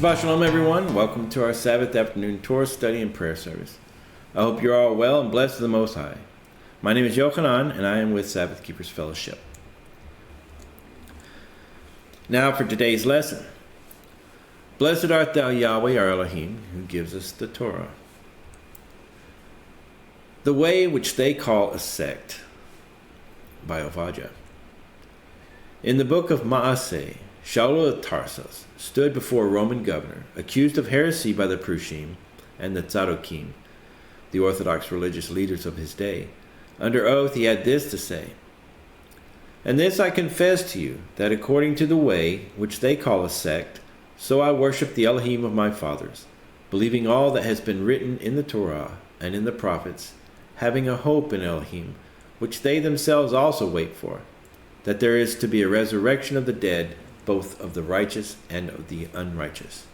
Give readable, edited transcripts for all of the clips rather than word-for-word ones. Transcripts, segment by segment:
Shabbat Shalom, everyone. Welcome to our Sabbath afternoon Torah study and prayer service. I hope you're all well and blessed of the Most High. My name is Yochanan, and I am with Sabbath Keepers Fellowship. Now for today's lesson. Blessed art thou, Yahweh, our Elohim, who gives us the Torah. The way which they call a sect, by Ovadia. In the book of Maaseh, Shaul of Tarsus stood before a Roman governor, accused of heresy by the Prushim and the Tzadokim, the Orthodox religious leaders of his day. Under oath he had this to say, "And this I confess to you, that according to the way which they call a sect, so I worship the Elohim of my fathers, believing all that has been written in the Torah and in the prophets, having a hope in Elohim, which they themselves also wait for, that there is to be a resurrection of the dead, both of the righteous and of the unrighteous."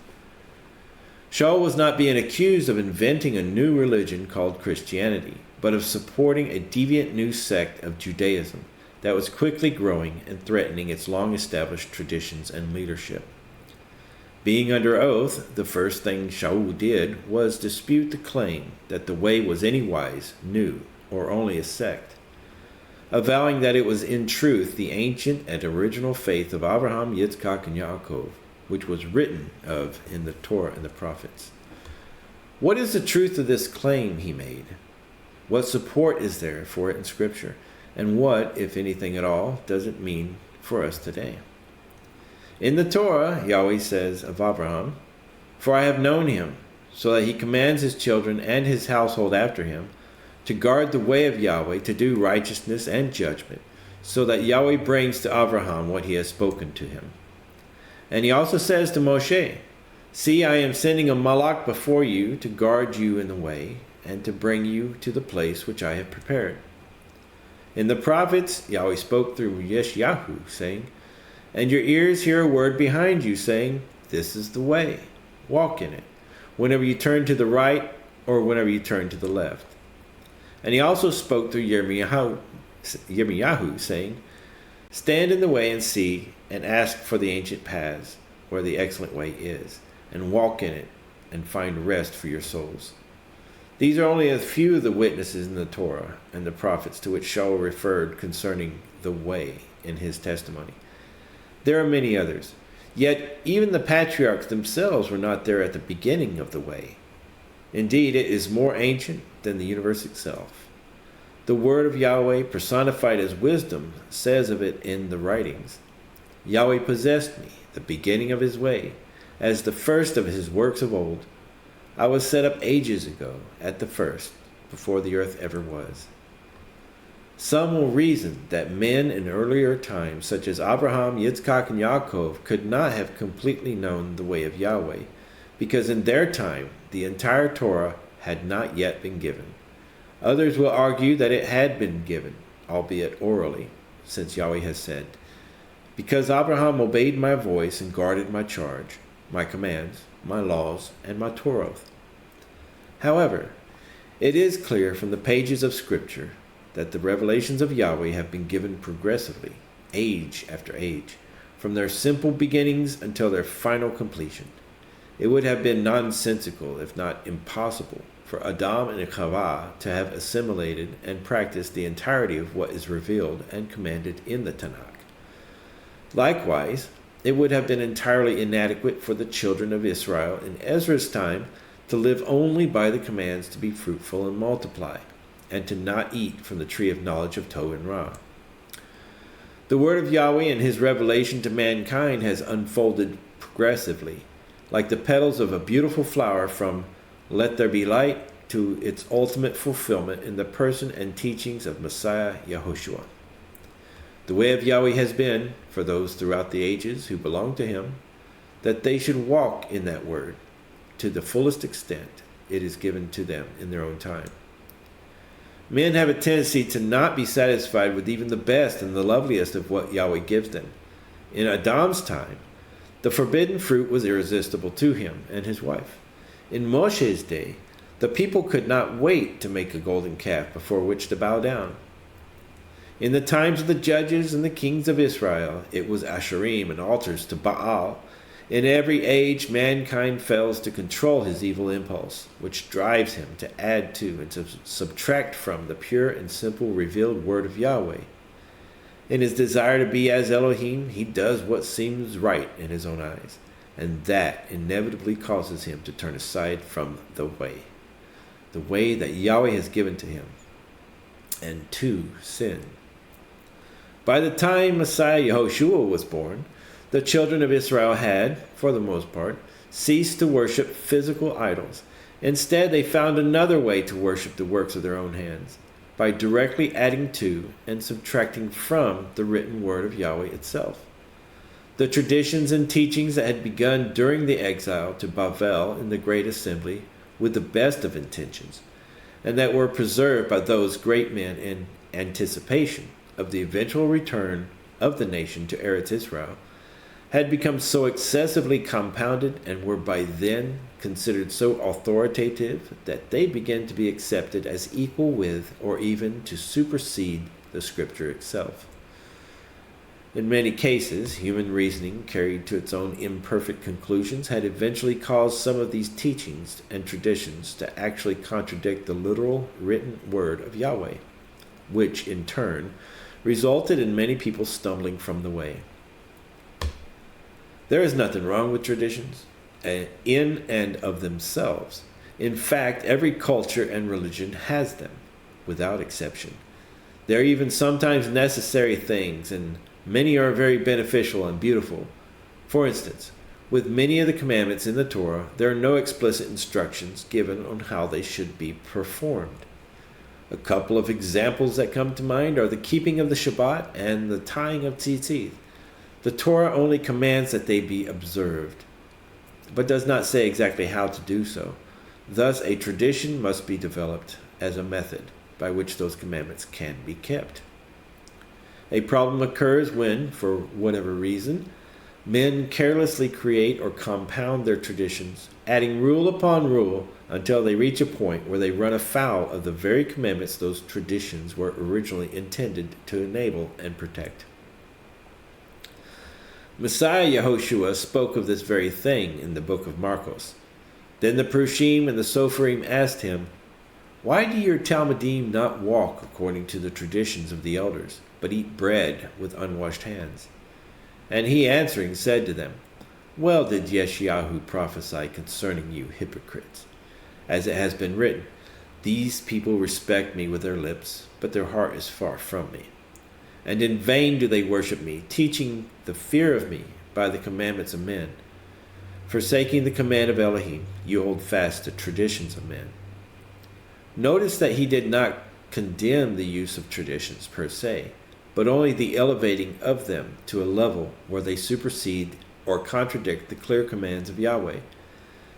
Shaul was not being accused of inventing a new religion called Christianity, but of supporting a deviant new sect of Judaism that was quickly growing and threatening its long-established traditions and leadership. Being under oath, the first thing Shaul did was dispute the claim that the way was anywise new or only a sect, avowing that it was in truth the ancient and original faith of Abraham, Yitzchak, and Yaakov, which was written of in the Torah and the prophets. What is the truth of this claim he made? What support is there for it in Scripture? And what, if anything at all, does it mean for us today? In the Torah, Yahweh says of Abraham, "For I have known him, so that he commands his children and his household after him, to guard the way of Yahweh, to do righteousness and judgment, so that Yahweh brings to Abraham what he has spoken to him." And he also says to Moshe, "See, I am sending a malach before you to guard you in the way, and to bring you to the place which I have prepared." In the prophets, Yahweh spoke through Yeshayahu, saying, "And your ears hear a word behind you, saying, This is the way, walk in it, whenever you turn to the right or whenever you turn to the left." And he also spoke through Yirmiyahu, saying, "Stand in the way and see, and ask for the ancient paths, where the excellent way is, and walk in it, and find rest for your souls." These are only a few of the witnesses in the Torah and the prophets to which Shaul referred concerning the way in his testimony. There are many others. Yet even the patriarchs themselves were not there at the beginning of the way. Indeed, it is more ancient than the universe itself. The word of Yahweh, personified as wisdom, says of it in the writings, "Yahweh possessed me, the beginning of his way, as the first of his works of old. I was set up ages ago, at the first, before the earth ever was." Some will reason that men in earlier times, such as Abraham, Yitzchak, and Yaakov, could not have completely known the way of Yahweh, because in their time the entire Torah had not yet been given. Others will argue that it had been given, albeit orally, since Yahweh has said, "Because Abraham obeyed my voice and guarded my charge, my commands, my laws, and my Torah." However, it is clear from the pages of Scripture that the revelations of Yahweh have been given progressively, age after age, from their simple beginnings until their final completion. It would have been nonsensical, if not impossible, for Adam and Chava to have assimilated and practiced the entirety of what is revealed and commanded in the Tanakh. Likewise, it would have been entirely inadequate for the children of Israel in Ezra's time to live only by the commands to be fruitful and multiply, and to not eat from the tree of knowledge of Tov and Ra. The word of Yahweh and his revelation to mankind has unfolded progressively, like the petals of a beautiful flower, from "Let there be light" to its ultimate fulfillment in the person and teachings of Messiah Yahushua. The way of Yahweh has been, for those throughout the ages who belong to him, that they should walk in that word to the fullest extent it is given to them in their own time. Men have a tendency to not be satisfied with even the best and the loveliest of what Yahweh gives them. In Adam's time, the forbidden fruit was irresistible to him and his wife. In Moshe's day, the people could not wait to make a golden calf before which to bow down. In the times of the judges and the kings of Israel, it was Asherim and altars to Baal In every age, mankind fails to control his evil impulse, which drives him to add to and to subtract from the pure and simple revealed word of Yahweh. In his desire to be as Elohim, he does what seems right in his own eyes, and that inevitably causes him to turn aside from the way that Yahweh has given to him, and to sin. By the time Messiah Yehoshua was born, the children of Israel had, for the most part, ceased to worship physical idols. Instead, they found another way to worship the works of their own hands, by directly adding to and subtracting from the written word of Yahweh itself. The traditions and teachings that had begun during the exile to Babel in the Great Assembly with the best of intentions, and that were preserved by those great men in anticipation of the eventual return of the nation to Eretz Israel, had become so excessively compounded and were by then considered so authoritative that they began to be accepted as equal with or even to supersede the Scripture itself. In many cases, human reasoning, carried to its own imperfect conclusions, had eventually caused some of these teachings and traditions to actually contradict the literal written word of Yahweh, which in turn resulted in many people stumbling from the way. There is nothing wrong with traditions in and of themselves. In fact, every culture and religion has them, without exception. They are even sometimes necessary things, and many are very beneficial and beautiful. For instance, with many of the commandments in the Torah, there are no explicit instructions given on how they should be performed. A couple of examples that come to mind are the keeping of the Shabbat and the tying of tzitzit. The Torah only commands that they be observed, but does not say exactly how to do so. Thus, a tradition must be developed as a method by which those commandments can be kept. A problem occurs when, for whatever reason, men carelessly create or compound their traditions, adding rule upon rule until they reach a point where they run afoul of the very commandments those traditions were originally intended to enable and protect. Messiah Yehoshua spoke of this very thing in the book of Marcos. Then the Prushim and the Sopharim asked him, "Why do your Talmudim not walk according to the traditions of the elders, but eat bread with unwashed hands?" And he answering said to them, "Well did Yeshayahu prophesy concerning you hypocrites, as it has been written, these people respect me with their lips, but their heart is far from me. And in vain do they worship me, teaching the fear of me by the commandments of men. Forsaking the command of Elohim, you hold fast to traditions of men." Notice that he did not condemn the use of traditions per se, but only the elevating of them to a level where they supersede or contradict the clear commands of Yahweh.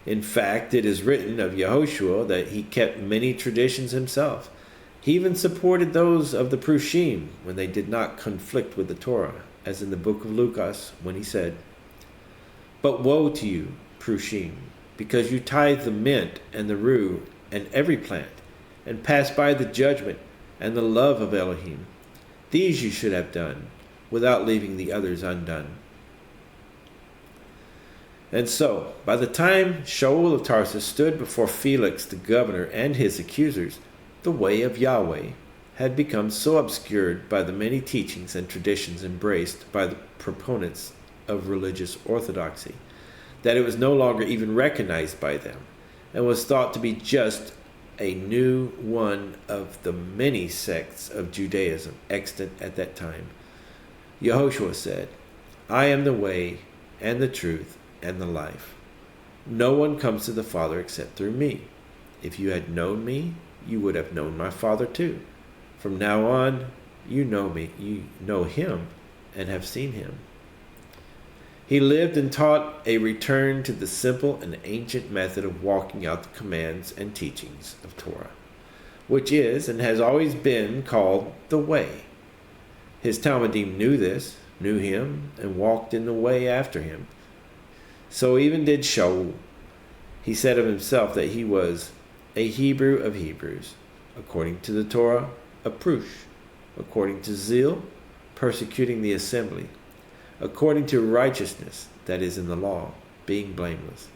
In fact, it is written of Yehoshua that he kept many traditions himself. He even supported those of the Prushim when they did not conflict with the Torah, as in the book of Lucas when he said, "But woe to you, Prushim, because you tithe the mint and the rue and every plant, and pass by the judgment and the love of Elohim. These you should have done, without leaving the others undone." And so, by the time Shaul of Tarsus stood before Felix the governor and his accusers, the way of Yahweh had become so obscured by the many teachings and traditions embraced by the proponents of religious orthodoxy that it was no longer even recognized by them, and was thought to be just a new one of the many sects of Judaism extant at that time. Yehoshua said, "I am the way and the truth and the life. No one comes to the Father except through me. If you had known me, you would have known my Father too. From now on, you know me, you know him, and have seen him." He lived and taught a return to the simple and ancient method of walking out the commands and teachings of Torah, which is and has always been called the way. His Talmudim knew this, knew him, and walked in the way after him. So even did Shaul. He said of himself that he was a Hebrew of Hebrews, according to the Torah, a Prush, according to zeal, persecuting the assembly, according to righteousness, that is in the law, being blameless.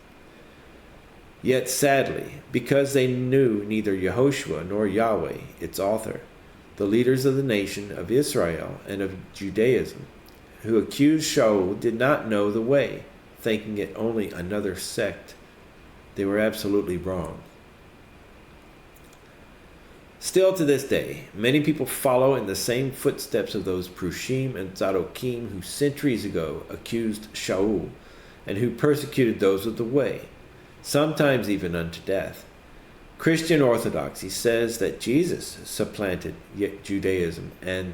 Yet sadly, because they knew neither Yehoshua nor Yahweh, its author, the leaders of the nation of Israel and of Judaism, who accused Shaul, did not know the way, thinking it only another sect. They were absolutely wrong. Still to this day, many people follow in the same footsteps of those Prushim and Zadokim who centuries ago accused Shaul and who persecuted those of the way, sometimes even unto death. Christian orthodoxy says that Jesus supplanted Judaism and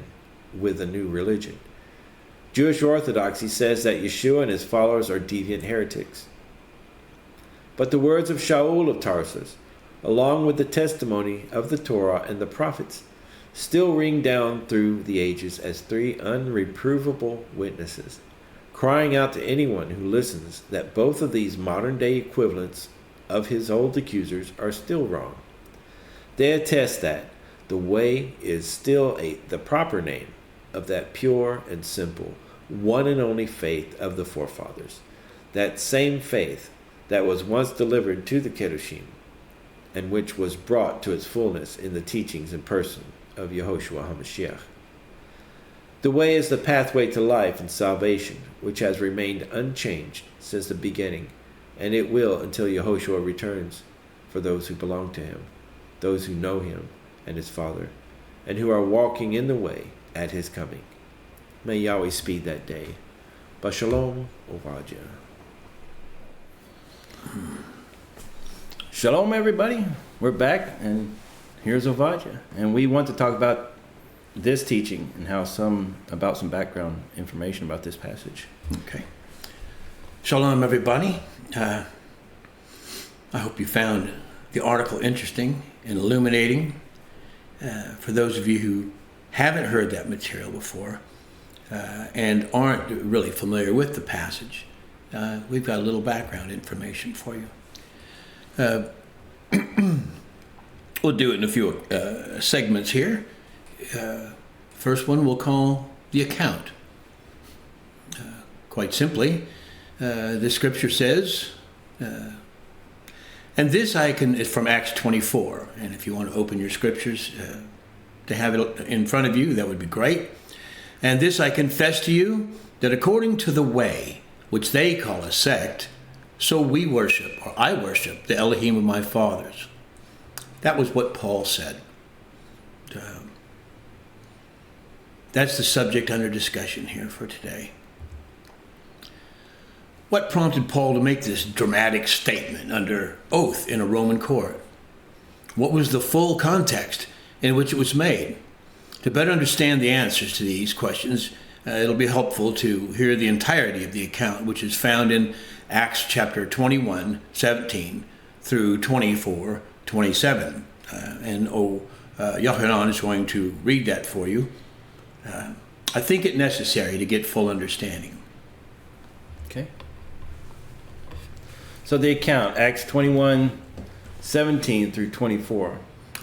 with a new religion. Jewish orthodoxy says that Yeshua and his followers are deviant heretics. But the words of Shaul of Tarsus, along with the testimony of the Torah and the prophets, still ring down through the ages as three unreprovable witnesses, crying out to anyone who listens that both of these modern-day equivalents of his old accusers are still wrong. They attest that the way is still the proper name of that pure and simple, one and only faith of the forefathers, that same faith that was once delivered to the Kedoshim, and which was brought to its fullness in the teachings and person of Yehoshua HaMashiach. The way is the pathway to life and salvation, which has remained unchanged since the beginning, and it will until Yehoshua returns for those who belong to him, those who know him and his Father, and who are walking in the way at his coming. May Yahweh speed that day. Bashalom, Ovadia. Shalom, everybody. We're back, and here's Ovadia. And we want to talk about this teaching and about some background information about this passage. Okay. Shalom, everybody. I hope you found the article interesting and illuminating. For those of you who haven't heard that material before and aren't really familiar with the passage, we've got a little background information for you. We'll do it in a few segments here. First one we'll call the account. Quite simply, the scripture says, and this is from Acts 24, and if you want to open your scriptures to have it in front of you, that would be great. And this I confess to you, that according to the way, which they call a sect, so we worship, or I worship, the Elohim of my fathers. That was what Paul said. That's the subject under discussion here for today. What prompted Paul to make this dramatic statement under oath in a Roman court? What was the full context in which it was made? To better understand the answers to these questions, it'll be helpful to hear the entirety of the account, which is found in Acts chapter 21, 17 through 24, 27. And Yochanan is going to read that for you. I think it necessary to get full understanding. Okay. So the account, Acts 21, 17 through 24.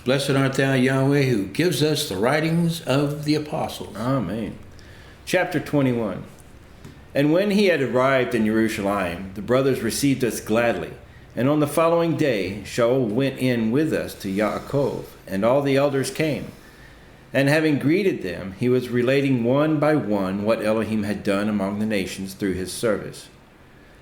Blessed art thou, Yahweh, who gives us the writings of the apostles. Amen. Chapter 21. And when he had arrived in Jerusalem, the brothers received us gladly. And on the following day, Shaul went in with us to Yaakov, and all the elders came. And having greeted them, he was relating one by one what Elohim had done among the nations through his service.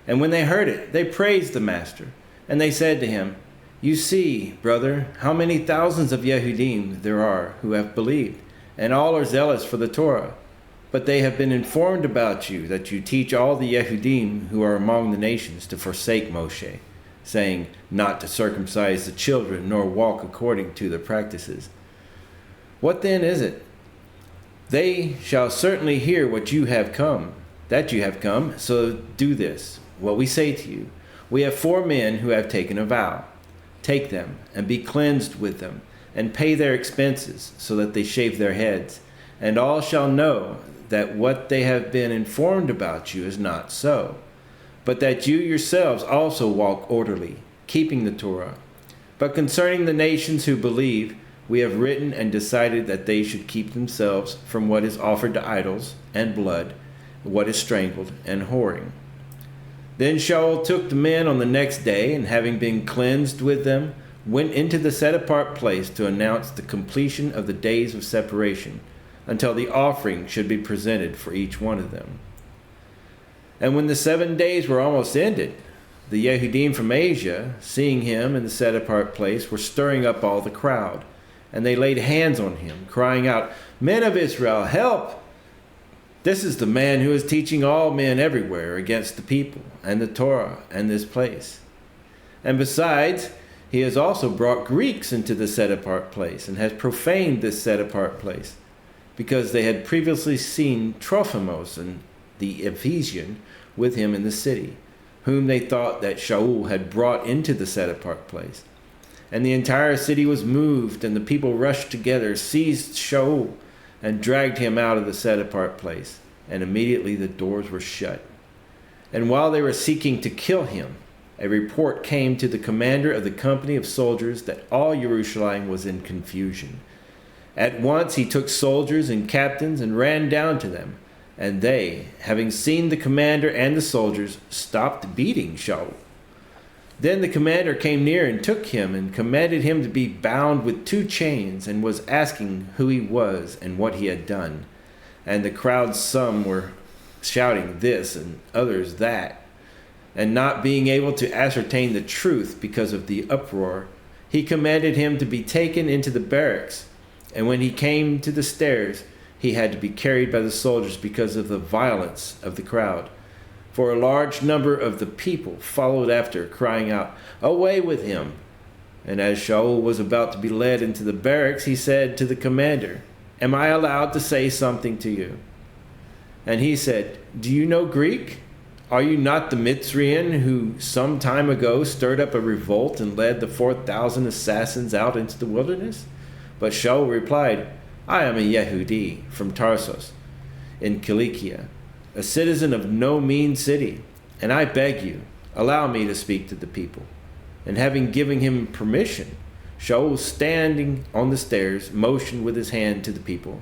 And when they heard it, they praised the master. And they said to him, You see, brother, how many thousands of Yehudim there are who have believed, and all are zealous for the Torah. But they have been informed about you, that you teach all the Yehudim who are among the nations to forsake Moshe, saying, not to circumcise the children, nor walk according to their practices. What then is it? They shall certainly hear that you have come, so do this, what we say to you. We have 4 men who have taken a vow. Take them, and be cleansed with them, and pay their expenses, so that they shave their heads. And all shall know that what they have been informed about you is not so, but that you yourselves also walk orderly, keeping the Torah. But concerning the nations who believe, we have written and decided that they should keep themselves from what is offered to idols, and blood, what is strangled, and whoring. Then Shaul took the men on the next day, and having been cleansed with them, went into the set-apart place to announce the completion of the days of separation, until the offering should be presented for each one of them. And when the 7 days were almost ended, the Yehudim from Asia, seeing him in the set-apart place, were stirring up all the crowd, and they laid hands on him, crying out, "Men of Israel, help! This is the man who is teaching all men everywhere against the people and the Torah and this place. And besides, he has also brought Greeks into the set-apart place and has profaned this set-apart place, because they had previously seen Trophimus and the Ephesian with him in the city, whom they thought that Shaul had brought into the set-apart place. And the entire city was moved, and the people rushed together, seized Shaul, and dragged him out of the set-apart place, and immediately the doors were shut. And while they were seeking to kill him, a report came to the commander of the company of soldiers that all Jerusalem was in confusion. At once he took soldiers and captains and ran down to them, and they, having seen the commander and the soldiers, stopped beating Shaul. Then the commander came near and took him and commanded him to be bound with 2 chains, and was asking who he was and what he had done. And the crowd, some were shouting this and others that. And not being able to ascertain the truth because of the uproar, he commanded him to be taken into the barracks. And when he came to the stairs, he had to be carried by the soldiers because of the violence of the crowd. For a large number of the people followed after, crying out, "Away with him!" And as Shaul was about to be led into the barracks, he said to the commander, "Am I allowed to say something to you?" And he said, "Do you know Greek? Are you not the Mitzrian who some time ago stirred up a revolt and led the 4,000 assassins out into the wilderness?" But Shaul replied, "I am a Yehudi from Tarsus in Cilicia, a citizen of no mean city, and I beg you, allow me to speak to the people." And having given him permission, Shaul, standing on the stairs, motioned with his hand to the people.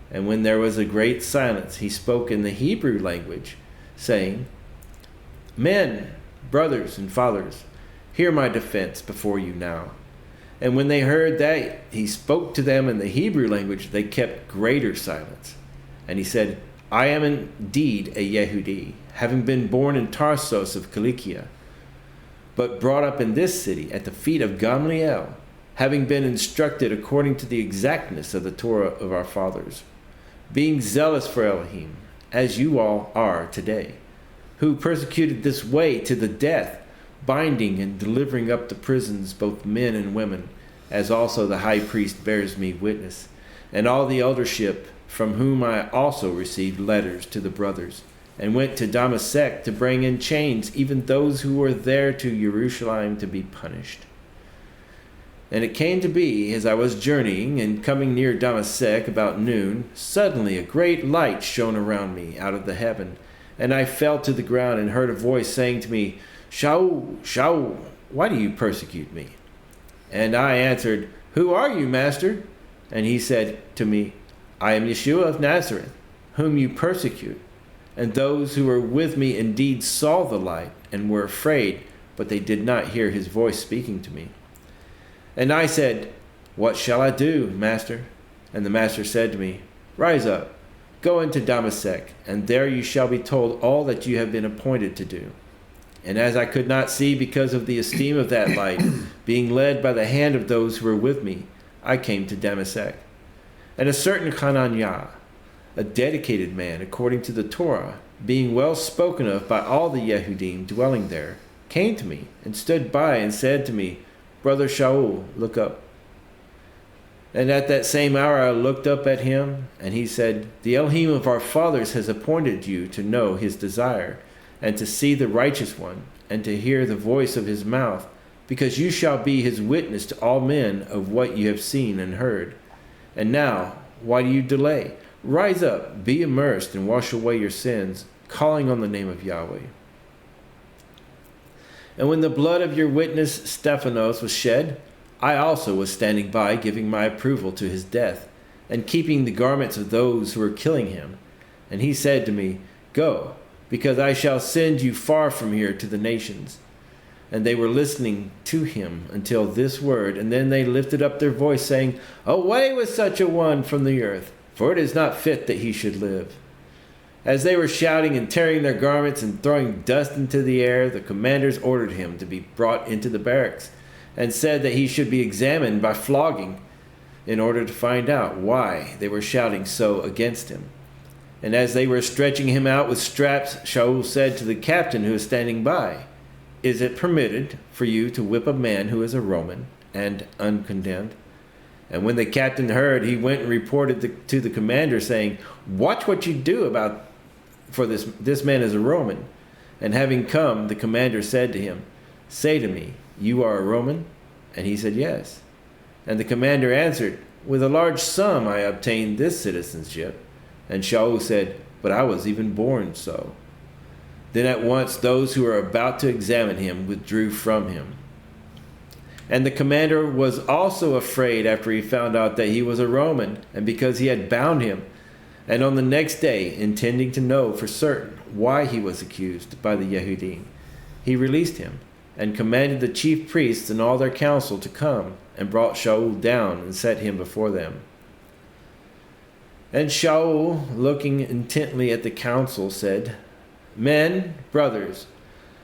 And when there was a great silence, he spoke in the Hebrew language, saying, "Men, brothers, and fathers, hear my defense before you now." And when they heard that he spoke to them in the Hebrew language, they kept greater silence. And he said, "I am indeed a Yehudi, having been born in Tarsus of Cilicia, but brought up in this city at the feet of Gamaliel, having been instructed according to the exactness of the Torah of our fathers, being zealous for Elohim, as you all are today, who persecuted this way to the death, binding and delivering up to prisons both men and women, as also the high priest bears me witness, and all the eldership, from whom I also received letters to the brothers, and went to Damascus to bring in chains even those who were there to Jerusalem to be punished. And it came to be, as I was journeying and coming near Damascus about noon, suddenly a great light shone around me out of the heaven, and I fell to the ground and heard a voice saying to me, "Shaul, Shaul, why do you persecute me?" And I answered, "Who are you, Master?" And he said to me, "I am Yeshua of Nazareth, whom you persecute." And those who were with me indeed saw the light and were afraid, but they did not hear his voice speaking to me. And I said, "What shall I do, Master?" And the Master said to me, "Rise up, go into Damascus, and there you shall be told all that you have been appointed to do." And as I could not see because of the esteem of that light, being led by the hand of those who were with me, I came to Damascus. And a certain Hananiah, a dedicated man according to the Torah, being well spoken of by all the Yehudim dwelling there, came to me and stood by and said to me, "Brother Shaul, look up." And at that same hour I looked up at him, and he said, "The Elohim of our fathers has appointed you to know his desire, and to see the righteous one, and to hear the voice of his mouth, because you shall be his witness to all men of what you have seen and heard. And now, why do you delay? Rise up, be immersed, and wash away your sins, calling on the name of Yahweh." And when the blood of your witness Stephanos was shed, I also was standing by, giving my approval to his death, and keeping the garments of those who were killing him. And he said to me, "Go, because I shall send you far from here to the nations." And they were listening to him until this word, and then they lifted up their voice, saying, "Away with such a one from the earth, for it is not fit that he should live." As they were shouting and tearing their garments and throwing dust into the air, the commanders ordered him to be brought into the barracks, and said that he should be examined by flogging, in order to find out why they were shouting so against him. And as they were stretching him out with straps, Shaul said to the captain who was standing by, "Is it permitted for you to whip a man who is a Roman and uncondemned?" And when the captain heard, he went and reported to the commander, saying, "Watch what you do for this man is a Roman." And having come, the commander said to him, "Say to me, you are a Roman?" And he said, "Yes." And the commander answered, "With a large sum I obtained this citizenship." And Shaul said, "But I was even born so." Then at once those who were about to examine him withdrew from him. And the commander was also afraid after he found out that he was a Roman, and because he had bound him. And on the next day, intending to know for certain why he was accused by the Yehudim, he released him, and commanded the chief priests and all their council to come, and brought Shaul down and set him before them. And Shaul, looking intently at the council, said, "Men, brothers,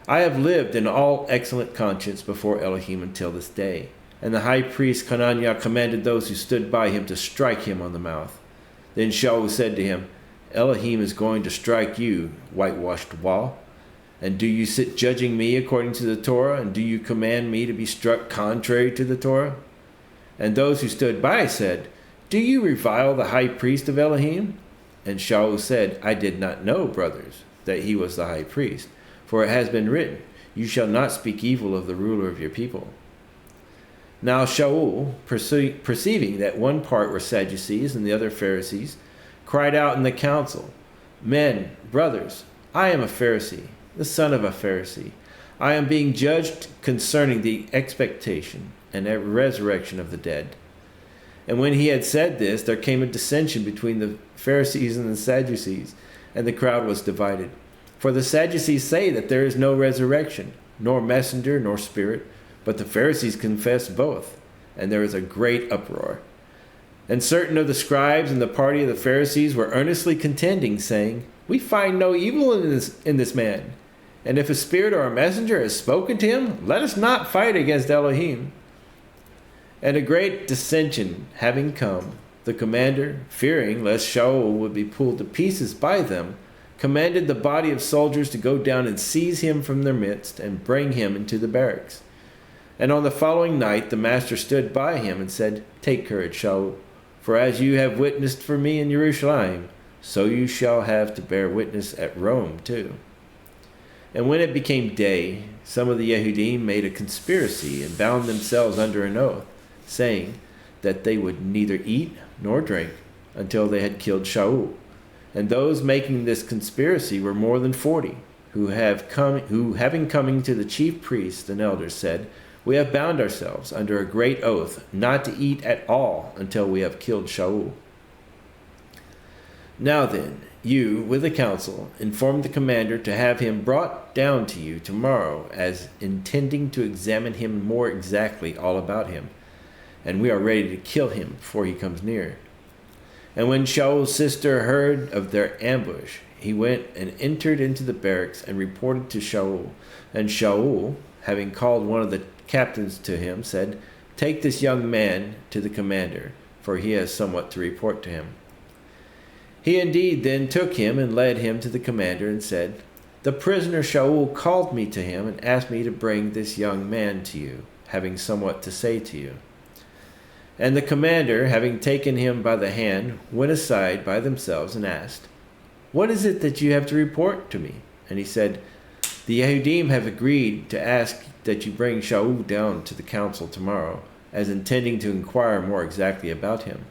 I have lived in all excellent conscience before Elohim until this day." And the high priest Hananiah commanded those who stood by him to strike him on the mouth. Then Shaul said to him, "Elohim is going to strike you, whitewashed wall. And do you sit judging me according to the Torah? And do you command me to be struck contrary to the Torah?" And those who stood by said, "Do you revile the high priest of Elohim?" And Shaul said, "I did not know, brothers, that he was the high priest. For it has been written, you shall not speak evil of the ruler of your people." Now Shaul, perceiving that one part were Sadducees and the other Pharisees, cried out in the council, "Men, brothers, I am a Pharisee, the son of a Pharisee. I am being judged concerning the expectation and resurrection of the dead." And when he had said this, there came a dissension between the Pharisees and the Sadducees, and the crowd was divided. For the Sadducees say that there is no resurrection, nor messenger, nor spirit, but the Pharisees confess both, and there is a great uproar. And certain of the scribes and the party of the Pharisees were earnestly contending, saying, "We find no evil in this man. And if a spirit or a messenger has spoken to him, let us not fight against Elohim." And a great dissension having come, the commander, fearing lest Shaul would be pulled to pieces by them, commanded the body of soldiers to go down and seize him from their midst and bring him into the barracks. And on the following night the master stood by him and said, "Take courage, Shaul, for as you have witnessed for me in Jerusalem, so you shall have to bear witness at Rome too." And when it became day, some of the Yehudim made a conspiracy and bound themselves under an oath, saying that they would neither eat nor drink until they had killed Shaul. And those making this conspiracy were more than 40, who having coming to the chief priests and elders said, "We have bound ourselves under a great oath not to eat at all until we have killed Shaul." Now then, you, with the council, informed the commander to have him brought down to you tomorrow, as intending to examine him more exactly all about him, and we are ready to kill him before he comes near. And when Shaul's sister heard of their ambush, he went and entered into the barracks and reported to Shaul. And Shaul, having called one of the captains to him, said, "Take this young man to the commander, for he has somewhat to report to him." He indeed then took him and led him to the commander and said, "The prisoner Shaul called me to him and asked me to bring this young man to you, having somewhat to say to you." And the commander, having taken him by the hand, went aside by themselves and asked, "What is it that you have to report to me?" And he said, "The Yehudim have agreed to ask that you bring Shaul down to the council tomorrow, as intending to inquire more exactly about him.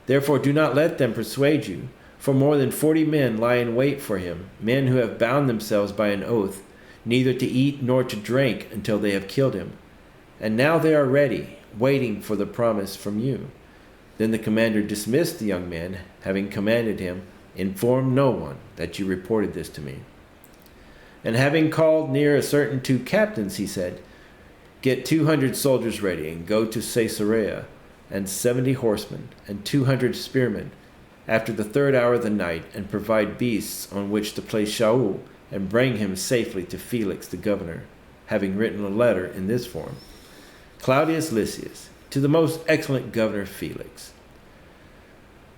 Therefore do not let them persuade you, for more than 40 men lie in wait for him, men who have bound themselves by an oath, neither to eat nor to drink until they have killed him. And now they are ready, waiting for the promise from you." Then the commander dismissed the young man, having commanded him, "Inform no one that you reported this to me." And having called near a certain 2 captains, he said, "Get 200 soldiers ready, and go to Caesarea, and 70 horsemen, and 200 spearmen, after the 3rd hour of the night, and provide beasts on which to place Shaul, and bring him safely to Felix the governor, having written a letter in this form: Claudius Lysias, to the most excellent governor Felix.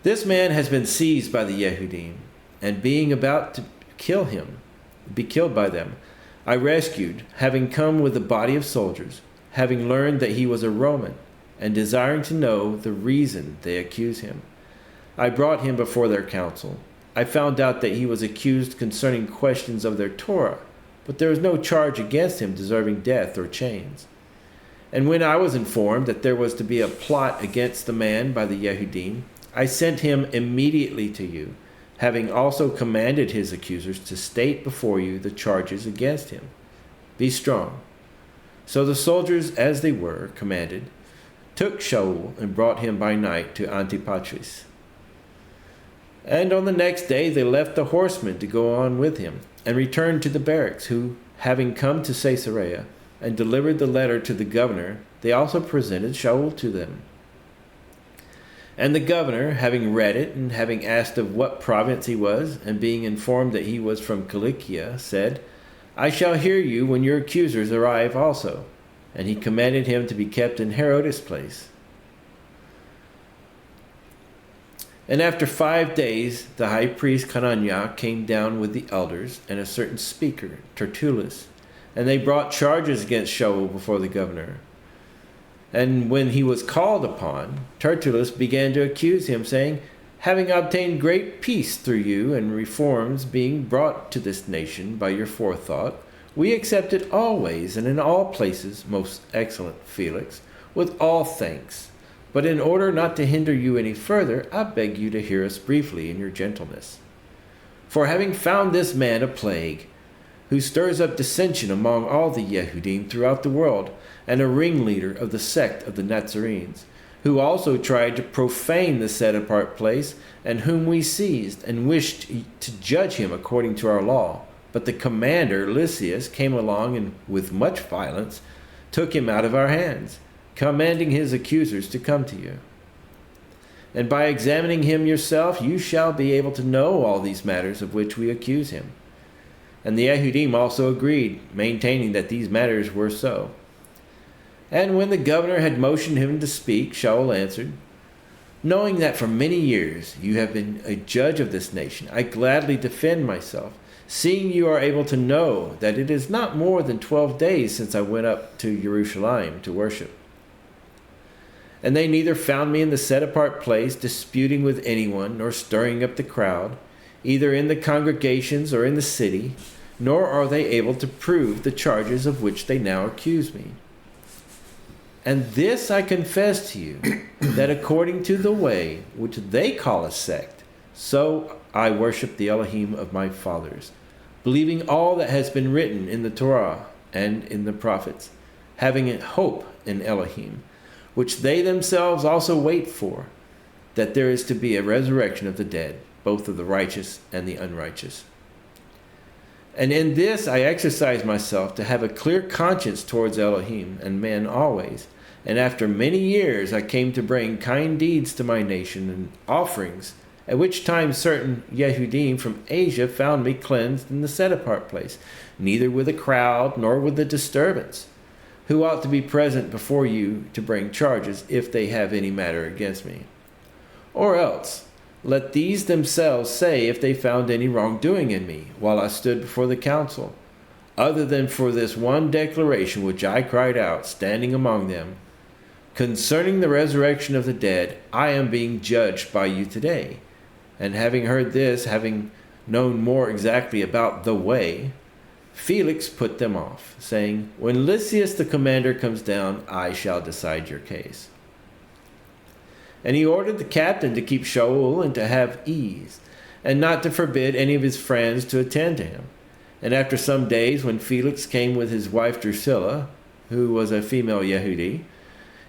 This man has been seized by the Yehudim, and being about to be killed by them, I rescued, having come with a body of soldiers, having learned that he was a Roman, and desiring to know the reason they accuse him. I brought him before their council. I found out that he was accused concerning questions of their Torah, but there was no charge against him deserving death or chains. And when I was informed that there was to be a plot against the man by the Yehudim, I sent him immediately to you, having also commanded his accusers to state before you the charges against him. Be strong." So the soldiers, as they were commanded, took Shaul and brought him by night to Antipatris. And on the next day they left the horsemen to go on with him, and returned to the barracks, who, having come to Caesarea, and delivered the letter to the governor, they also presented Shaul to them. And the governor, having read it, and having asked of what province he was, and being informed that he was from Cilicia, said, "I shall hear you when your accusers arrive also." And he commanded him to be kept in Herodes' place. And after 5 days, the high priest Conaniah came down with the elders, and a certain speaker, Tertullus, and they brought charges against Shaul before the governor. And when he was called upon, Tertullus began to accuse him, saying, "Having obtained great peace through you, and reforms being brought to this nation by your forethought, we accept it always and in all places, most excellent Felix, with all thanks. But in order not to hinder you any further, I beg you to hear us briefly in your gentleness. For having found this man a plague, who stirs up dissension among all the Yehudim throughout the world, and a ringleader of the sect of the Nazarenes, who also tried to profane the set-apart place, and whom we seized, and wished to judge him according to our law. But the commander Lysias came along, and with much violence took him out of our hands, commanding his accusers to come to you. And by examining him yourself, you shall be able to know all these matters of which we accuse him." And the Yehudim also agreed, maintaining that these matters were so. And when the governor had motioned him to speak, Shaul answered, "Knowing that for many years you have been a judge of this nation, I gladly defend myself, seeing you are able to know that it is not more than 12 days since I went up to Jerusalem to worship. And they neither found me in the set-apart place disputing with anyone, nor stirring up the crowd, either in the congregations or in the city, nor are they able to prove the charges of which they now accuse me. And this I confess to you, that according to the way which they call a sect, so I worship the Elohim of my fathers, believing all that has been written in the Torah and in the prophets, having a hope in Elohim, which they themselves also wait for, that there is to be a resurrection of the dead, both of the righteous and the unrighteous. And in this I exercise myself to have a clear conscience towards Elohim and men always. And after many years I came to bring kind deeds to my nation and offerings, at which time certain Yehudim from Asia found me cleansed in the set-apart place, neither with a crowd nor with a disturbance, who ought to be present before you to bring charges if they have any matter against me. Or else, let these themselves say if they found any wrongdoing in me while I stood before the council, other than for this one declaration which I cried out, standing among them, concerning the resurrection of the dead, I am being judged by you today. And having heard this, having known more exactly about the way, Felix put them off, saying, When Lysias the commander comes down, I shall decide your case. And he ordered the captain to keep Shaul and to have ease, and not to forbid any of his friends to attend to him. And after some days, when Felix came with his wife Drusilla, who was a female Yehudi,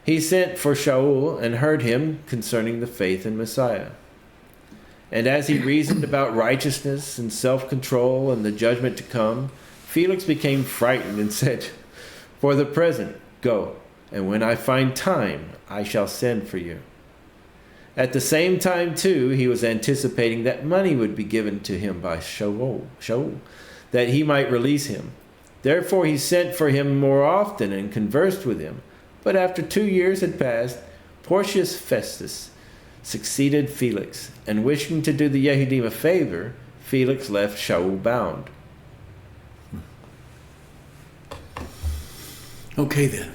he sent for Shaul and heard him concerning the faith in Messiah. And as he reasoned about righteousness and self-control and the judgment to come, Felix became frightened and said, "For the present, go, and when I find time, I shall send for you." At the same time, too, he was anticipating that money would be given to him by Shaul, that he might release him. Therefore he sent for him more often and conversed with him. But after 2 years had passed, Porcius Festus succeeded Felix, and wishing to do the Yehudim a favor, Felix left Shaul bound. Okay then.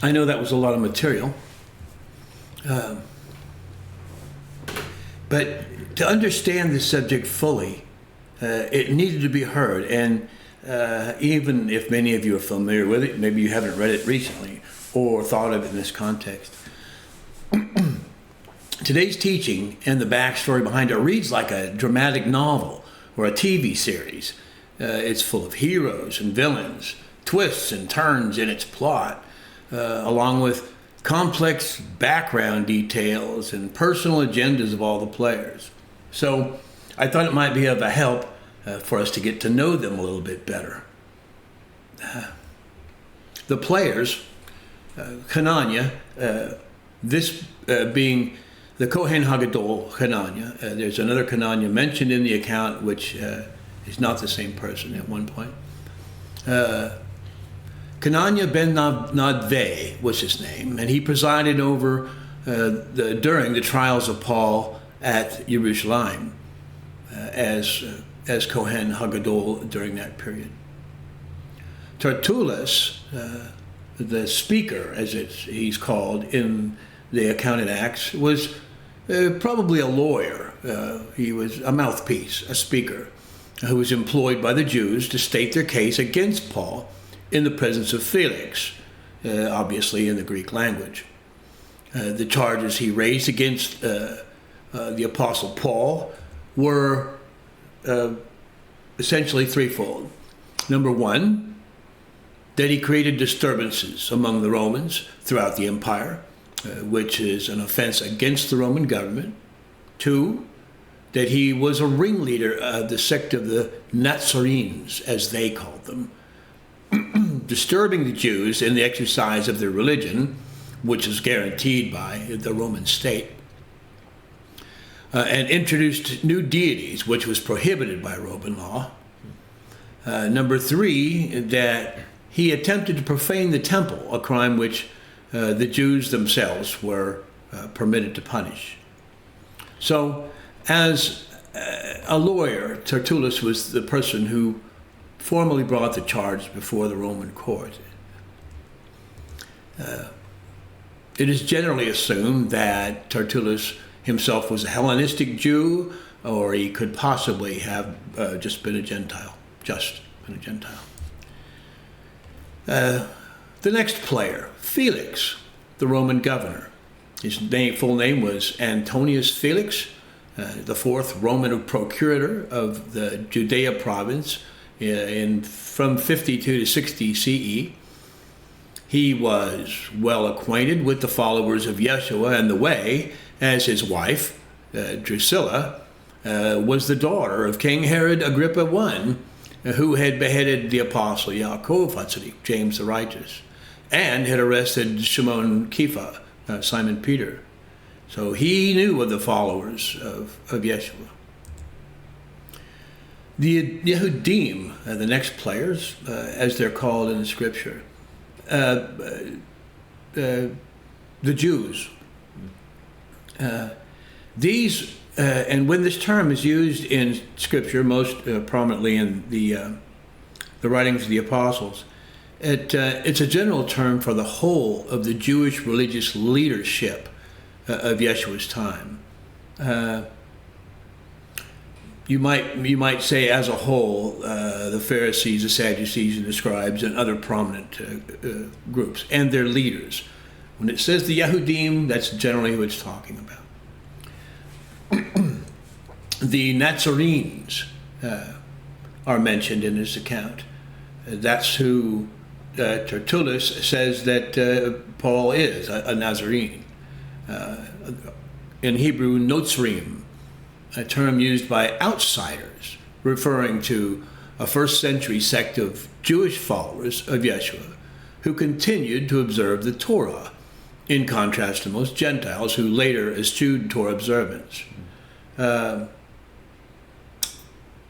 I know that was a lot of material. But to understand this subject fully, it needed to be heard. And even if many of you are familiar with it, maybe you haven't read it recently or thought of it in this context. Today's teaching and the backstory behind it reads like a dramatic novel or a TV series. It's full of heroes and villains, twists and turns in its plot, along with complex background details and personal agendas of all the players. So I thought it might be of a help for us to get to know them a little bit better. The players, Hananiah, this being the Kohen Hagadol Hananiah. There's another Hananiah mentioned in the account, which is not the same person at one point. Hananiah ben Nadveh was his name, and he presided over during the trials of Paul at Jerusalem as Kohen Hagadol during that period. Tertullus, the speaker, as he's called in the account in Acts, was probably a lawyer. He was a mouthpiece, a speaker, who was employed by the Jews to state their case against Paul in the presence of Felix, obviously in the Greek language. The charges he raised against the Apostle Paul were essentially threefold. Number one, that he created disturbances among the Romans throughout the empire, which is an offense against the Roman government. Two, that he was a ringleader of the sect of the Nazarenes, as they called them, disturbing the Jews in the exercise of their religion, which is guaranteed by the Roman state, and introduced new deities, which was prohibited by Roman law. Number three, that he attempted to profane the temple, a crime which the Jews themselves were permitted to punish. So, as a lawyer, Tertullus was the person who formally brought the charge before the Roman court. It is generally assumed that Tertullus himself was a Hellenistic Jew, or he could possibly have just been a Gentile. The next player, Felix, the Roman governor. His full name was Antonius Felix, the fourth Roman procurator of the Judea province from 52 to 60 CE. He was well acquainted with the followers of Yeshua and the Way, as his wife, Drusilla, was the daughter of King Herod Agrippa I, who had beheaded the apostle Yaakov Hatzadik, James the Righteous, and had arrested Shimon Kepha, Simon Peter. So he knew of the followers of Yeshua. The Yehudim, the next players, as they're called in the scripture, the Jews. These, and when this term is used in scripture, most prominently in the writings of the apostles, it's a general term for the whole of the Jewish religious leadership of Yeshua's time. You might say, as a whole, the Pharisees, the Sadducees, and the scribes, and other prominent groups, and their leaders. When it says the Yehudim, that's generally who it's talking about. The Nazarenes are mentioned in this account. That's who Tertullus says that Paul is, a Nazarene. In Hebrew, Notzrim, a term used by outsiders referring to a first century sect of Jewish followers of Yeshua who continued to observe the Torah, in contrast to most Gentiles who later eschewed Torah observance.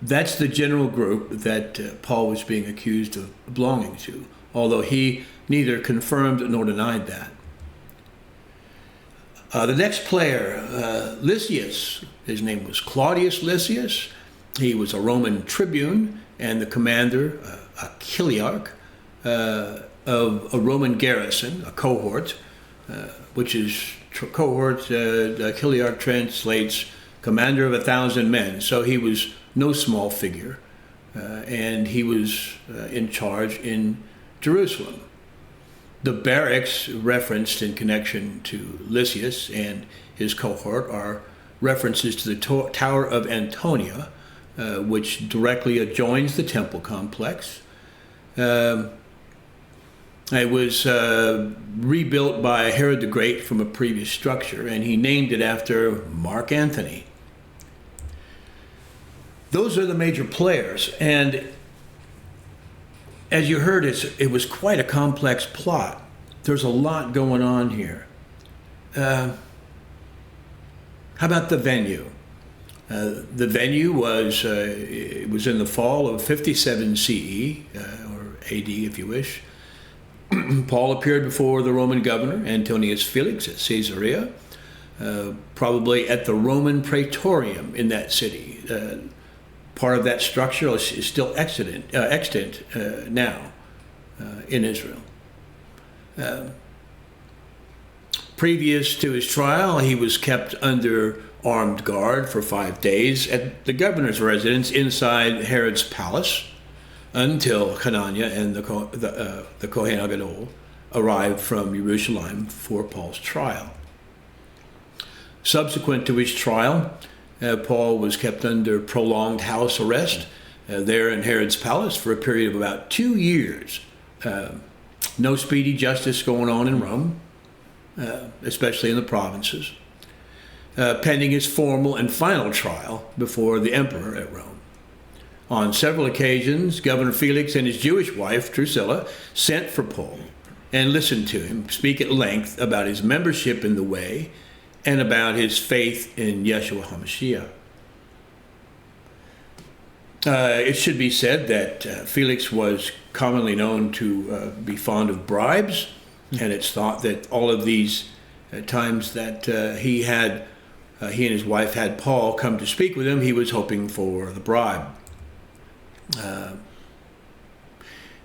That's the general group that Paul was being accused of belonging to, although he neither confirmed nor denied that. The next player, Lysias, his name was Claudius Lysias. He was a Roman tribune and the commander, a chiliarch, of a Roman garrison, a cohort, which is cohort, chiliarch translates commander of 1,000 men. So he was no small figure, and he was in charge in Jerusalem. The barracks referenced in connection to Lysias and his cohort are references to the Tower of Antonia, which directly adjoins the temple complex. It was rebuilt by Herod the Great from a previous structure, and he named it after Mark Antony. Those are the major players, and as you heard, it was quite a complex plot. There's a lot going on here. How about the venue? The venue was it was in the fall of 57 CE, or AD if you wish. Paul appeared before the Roman governor, Antonius Felix, at Caesarea, probably at the Roman Praetorium in that city. Part of that structure is still extant now in Israel. Previous to his trial, he was kept under armed guard for 5 days at the governor's residence inside Herod's palace until Hananiah and the Kohen Agadol arrived from Jerusalem for Paul's trial. Subsequent to his trial, Paul was kept under prolonged house arrest there in Herod's palace for a period of about 2 years. No speedy justice going on in Rome, especially in the provinces, pending his formal and final trial before the emperor at Rome. On several occasions, Governor Felix and his Jewish wife, Drusilla, sent for Paul and listened to him speak at length about his membership in the Way and about his faith in Yeshua HaMashiach. It should be said that Felix was commonly known to be fond of bribes, and it's thought that all of these times that he and his wife had Paul come to speak with him, he was hoping for the bribe.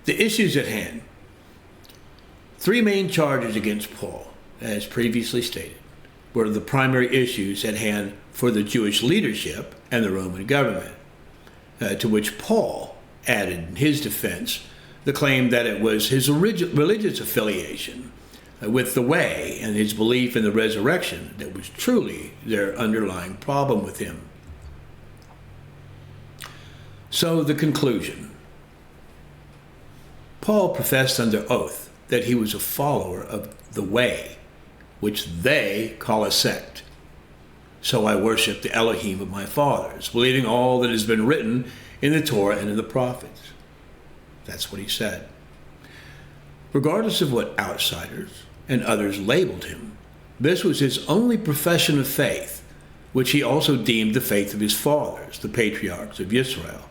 The issues at hand. 3 main charges against Paul, as previously stated, were the primary issues at hand for the Jewish leadership and the Roman government, to which Paul added in his defense the claim that it was his religious affiliation with the Way and his belief in the resurrection that was truly their underlying problem with him. So the conclusion. Paul professed under oath that he was a follower of the Way, which they call a sect. So I worship the Elohim of my fathers, believing all that has been written in the Torah and in the prophets. That's what he said. Regardless of what outsiders and others labeled him, this was his only profession of faith, which he also deemed the faith of his fathers, the patriarchs of Israel,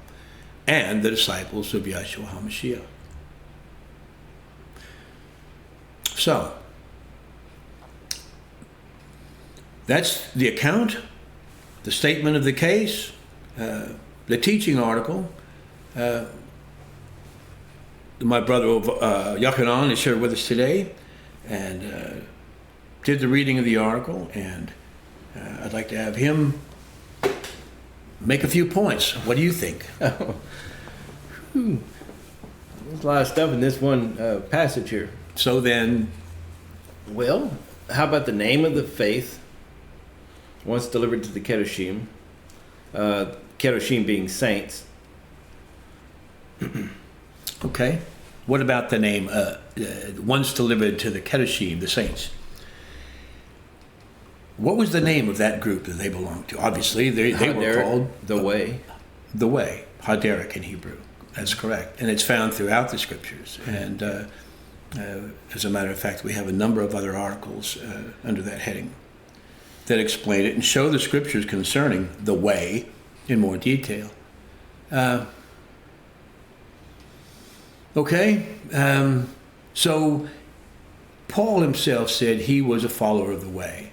and the disciples of Yeshua HaMashiach. So, that's the account, the statement of the case, the teaching article. My brother Yochanan is here with us today, and did the reading of the article, and I'd like to have him make a few points. What do you think? There's a lot of stuff in this one passage here. So then, well, how about the name of the faith once delivered to the Kedoshim? Kedoshim being saints. Okay. What about the name once delivered to the Kedoshim, the saints? What was the name of that group that they belonged to? Obviously, they were called the Way. the way, Haderach in Hebrew. That's correct. And it's found throughout the scriptures. And as a matter of fact, we have a number of other articles under that heading that explain it and show the scriptures concerning the way in more detail. So Paul himself said he was a follower of the way.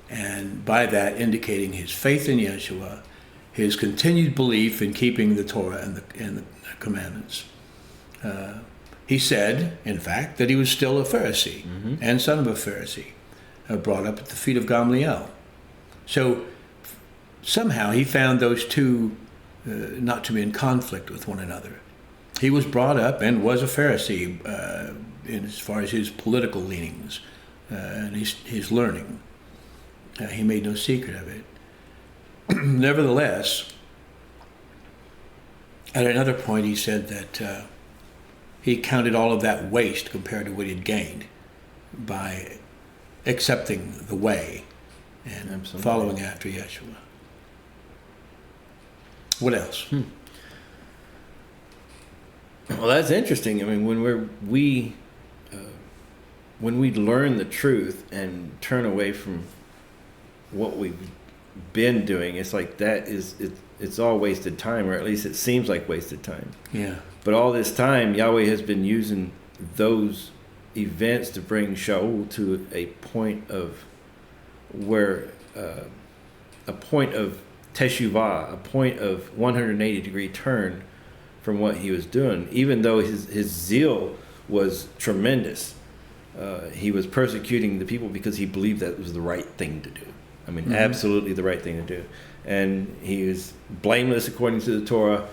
And by that indicating his faith in Yeshua, his continued belief in keeping the Torah and the commandments. He said, in fact, that he was still a Pharisee and son of a Pharisee, brought up at the feet of Gamliel. So somehow he found those two not to be in conflict with one another. He was brought up and was a Pharisee as far as his political leanings and his learning. He made no secret of it. Nevertheless, at another point he said that he counted all of that waste compared to what he'd gained by accepting the way and following after Yeshua. What else? Well, that's interesting. I mean, when we learn the truth and turn away from what we've been doing, it's like it's all wasted time, or at least it seems like wasted time. Yeah. But all this time, Yahweh has been using those events to bring Shaul to a point of a point of teshuvah, a point of 180-degree turn from what he was doing. Even though his zeal was tremendous, he was persecuting the people because he believed that was the right thing to do. I mean, absolutely the right thing to do. And he was blameless according to the Torah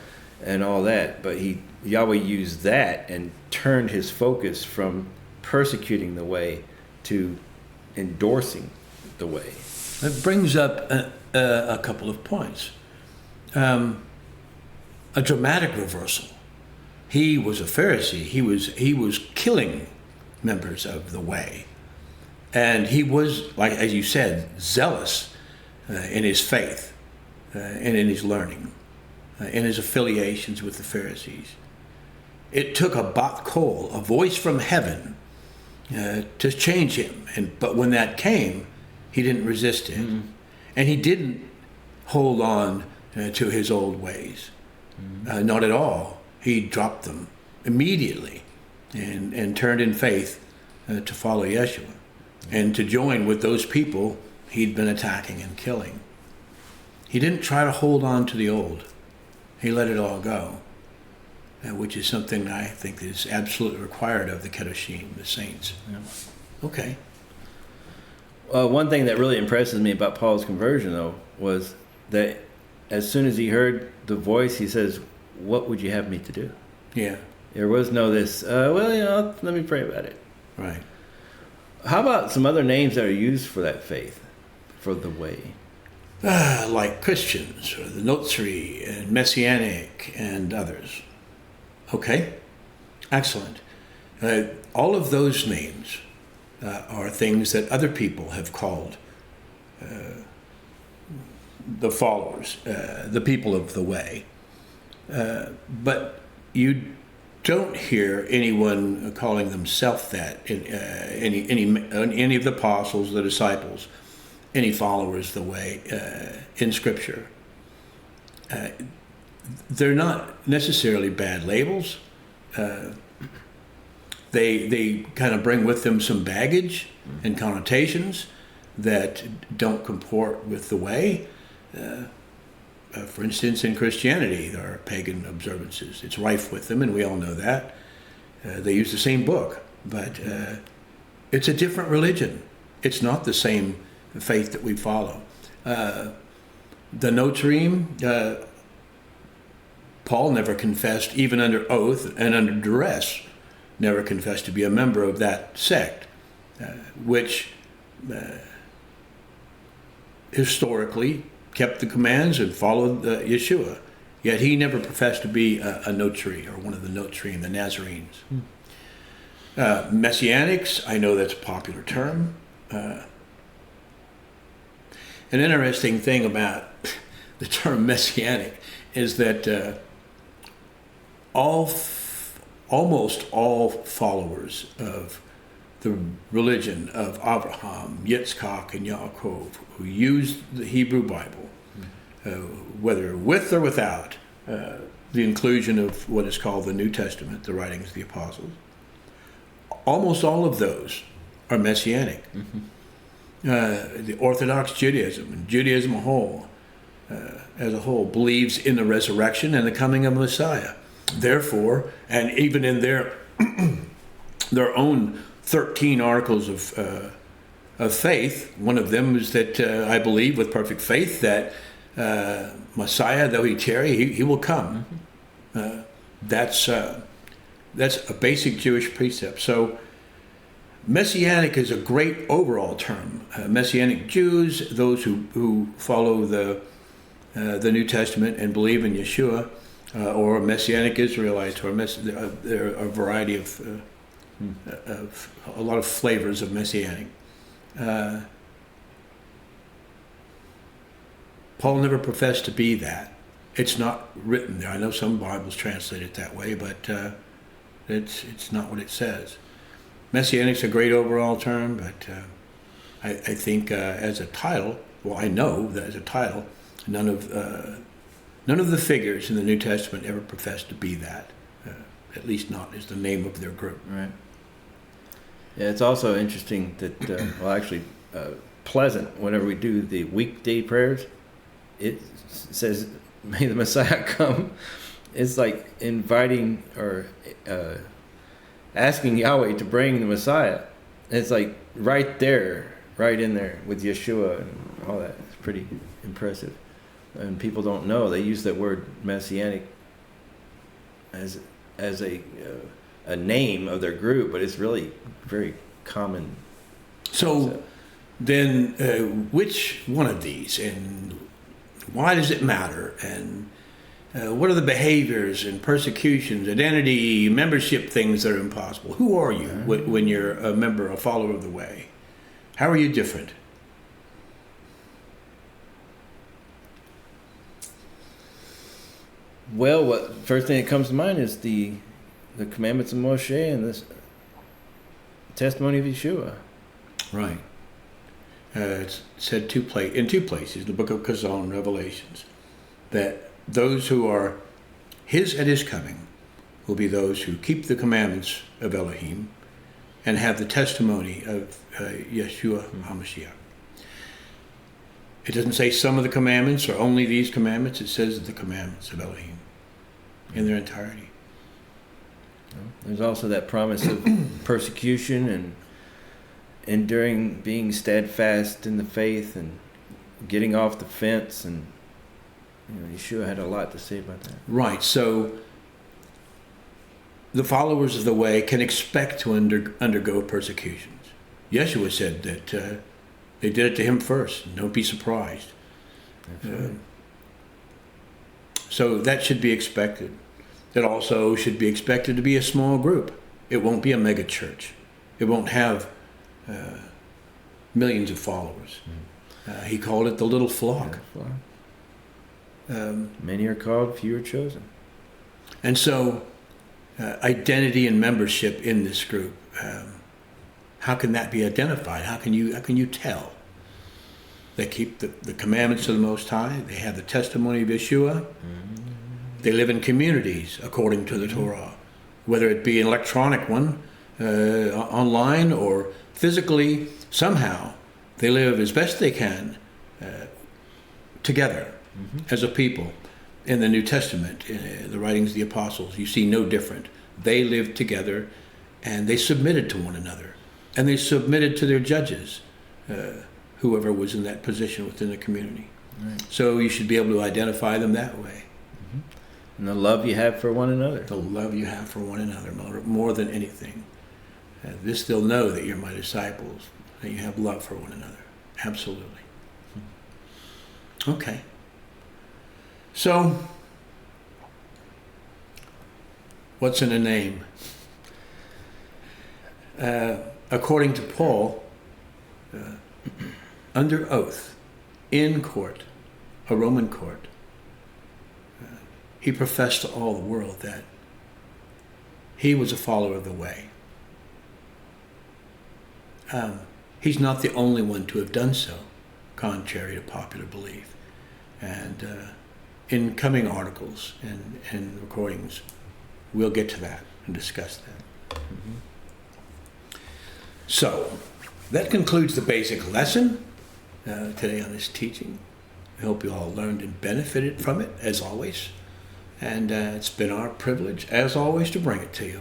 and all that. But Yahweh used that and turned his focus from persecuting the way to endorsing the way. That brings up a couple of points. A dramatic reversal. He was a Pharisee. He was killing members of the way. And he was, like as you said, zealous in his faith and in his learning, in his affiliations with the Pharisees. It took a bat kol, a voice from heaven, to change him. But when that came, he didn't resist it. And he didn't hold on to his old ways. Not at all. He dropped them immediately and turned in faith to follow Yeshua and to join with those people he'd been attacking and killing. He didn't try to hold on to the old. He let it all go, which is something I think is absolutely required of the Kedoshim, the saints. Yeah. Okay. One thing that really impresses me about Paul's conversion, though, was that as soon as he heard the voice, he says, "What would you have me to do?" Yeah. There was no this, let me pray about it. Right. How about some other names that are used for that faith, for the way? Like Christians, or the Notzri, and Messianic, and others. Okay. Excellent. All of those names are things that other people have called the followers, the people of the way. But you don't hear anyone calling themselves that, any of the apostles, the disciples, any followers of the way in Scripture. They're not necessarily bad labels. They kind of bring with them some baggage and connotations that don't comport with the way. For instance, in Christianity, there are pagan observances. It's rife with them, and we all know that. They use the same book, but it's a different religion. It's not the same faith that we follow. The Notarim, Paul never confessed, even under oath and under duress, never confessed to be a member of that sect, which historically kept the commands and followed Yeshua. Yet he never professed to be a Notri, or one of the Notrim, the Nazarenes. Messianics, I know that's a popular term. An interesting thing about the term messianic is that almost all followers of the religion of Abraham, Yitzchak, and Yaakov, who used the Hebrew Bible, whether with or without the inclusion of what is called the New Testament, the writings of the apostles, almost all of those are messianic. The Orthodox Judaism, and Judaism as a whole, believes in the resurrection and the coming of Messiah. Therefore, and even in their own 13 articles of faith, one of them is that I believe with perfect faith that Messiah, though he tarry, he will come. That's a basic Jewish precept. So Messianic is a great overall term. Messianic Jews, those who follow the New Testament and believe in Yeshua, or Messianic Israelites, or there are a variety of a lot of flavors of Messianic. Paul never professed to be that. It's not written there. I know some Bibles translate it that way, but it's not what it says. Messianic's a great overall term, but I think as a title, well, I know that as a title, none of the figures in the New Testament ever professed to be that. At least not as the name of their group. Right. Yeah, it's also interesting that, pleasant, whenever we do the weekday prayers, it says, may the Messiah come. It's like inviting or asking Yahweh to bring the Messiah. It's like right there, right in there with Yeshua and all that. It's pretty impressive. And people don't know. They use that word messianic as a name of their group, but it's really very common. So then which one of these, and why does it matter, and what are the behaviors and persecutions, identity, membership things that are impossible? Who are you when you're a member, a follower of the way? How are you different? Well, first thing that comes to mind is the commandments of Moshe and this testimony of Yeshua. Right. It's said in two places, the book of Chazon, Revelations, that those who are his at his coming will be those who keep the commandments of Elohim and have the testimony of Yeshua HaMashiach. It doesn't say some of the commandments or only these commandments. It says the commandments of Elohim in their entirety. There's also that promise of persecution and enduring, being steadfast in the faith and getting off the fence, and Yeshua had a lot to say about that. Right. So the followers of the way can expect to undergo persecutions. Yeshua said that they did it to him first. Don't be surprised. Right. So that should be expected. It also should be expected to be a small group. It won't be a mega church. It won't have millions of followers. He called it the little flock. Many are called, few are chosen. And so identity and membership in this group, how can that be identified? How can you tell? They keep the commandments of the Most High. They have the testimony of Yeshua. They live in communities according to the Torah, whether it be an electronic one, online, or physically. Somehow they live as best they can together as a people. In the New Testament, in the writings of the apostles, you see no different. They lived together and they submitted to one another, and they submitted to their judges, whoever was in that position within the community. Right. So you should be able to identify them that way. And the love you have for one another. The love you have for one another, more than anything. This they'll know that you're my disciples, that you have love for one another. Absolutely. Okay. So, what's in a name? According to Paul, under oath, in court, a Roman court. He professed to all the world that he was a follower of the way. He's not the only one to have done so, contrary to popular belief. And in coming articles and recordings, we'll get to that and discuss that. Mm-hmm. So, that concludes the basic lesson today on this teaching. I hope you all learned and benefited from it, as always. And it's been our privilege, as always, to bring it to you.